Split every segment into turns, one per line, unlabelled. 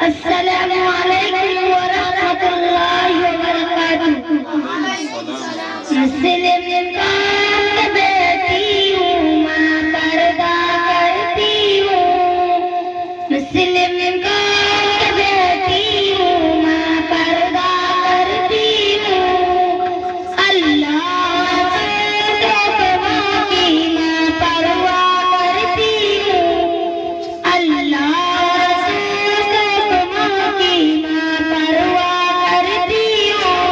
अस्सलामु अलैकुम व रहमतुल्लाहि व बरकातुहू। मुस्लिम कौम बेटी हूँ, माँ पर्दा करती हूँ। मुस्लिम कौम बेटी हूँ, माँ पर्दा करती हूँ। अल्लाह से दुआओं की माँ परवाह करती हूँ। अल्लाह से दुआओं की माँ परवाह करती हूँ।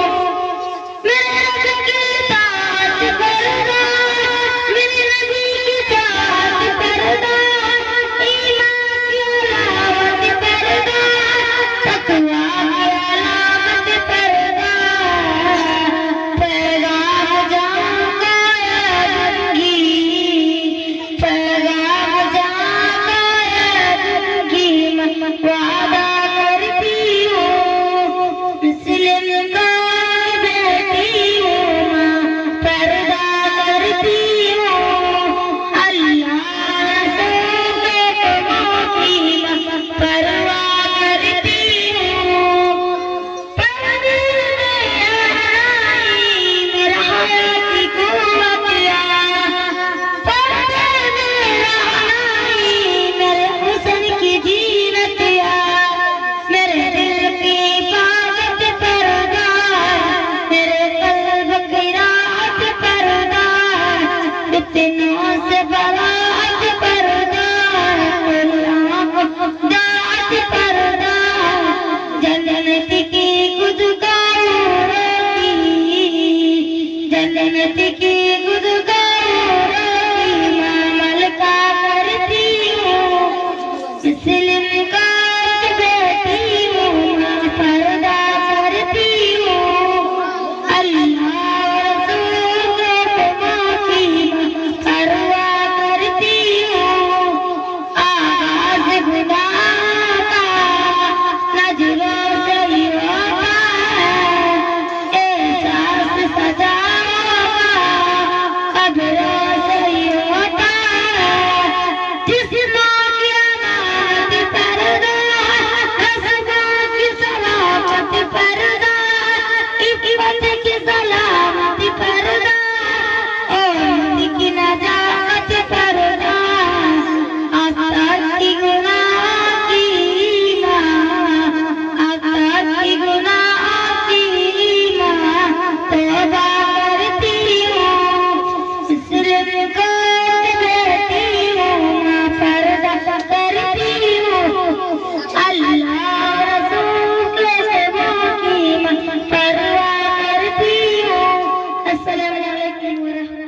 मेरे रब की तात पर्दा, मेरे नबी की तात पर्दा, ईमान की अलामत पर्दा, तकवा की अलामत पर्दा। पैगाम जाऊंगा या दूंगी, पैगाम जाऊंगा या दूंगी, वादा करती हूँ। मुस्लिम कौम बेटी हूँ, माँ पर्दा करती हूँ। अल्लाह से दुआओं की माँ परवाह करती हूँ। पर्दे में आई मेरा हयाती कुव्वत या, पर्दे में आई मेरे हुस्न की जीनत या, मेरे दिल की हिफाजत पर्दा, मेरे कल्ब की राहत पर्दा, फितनों से बरात पर्दा, दात पर्दा, जन्नत की गुदगौरों की, जन्नत की गुदगौरों की माँ मलका करती हूँ। मुस्लिम कौम बेटी हूँ, माँ पर्दा करती हूँ। अल्लाह रसूल के हुक्मों की माँ परवाह करती हूँ। आगाज़ गुनाह का नजरों से ही होता है, एहसास सजाओं का कब्रों से ही होता है। जिस्मों की अमानत पर्दा, रस्मों की सलामत पर्दा, इफ़्फ़त की सलामत पर्दा, उम्मत की नजात पर्दा, आफ़ताब की गुनाह की माँ, आफ़ताब की गुनाह की माँ तौबा करती हूँ। मुस्लिम कौम बेटी हूँ, माँ पर्दा करती हूँ। अल्लाह रसूल के हुक्मों की माँ परवाह करती हूँ। अस्सलामु अलैकुम व रहमतुल्लाह।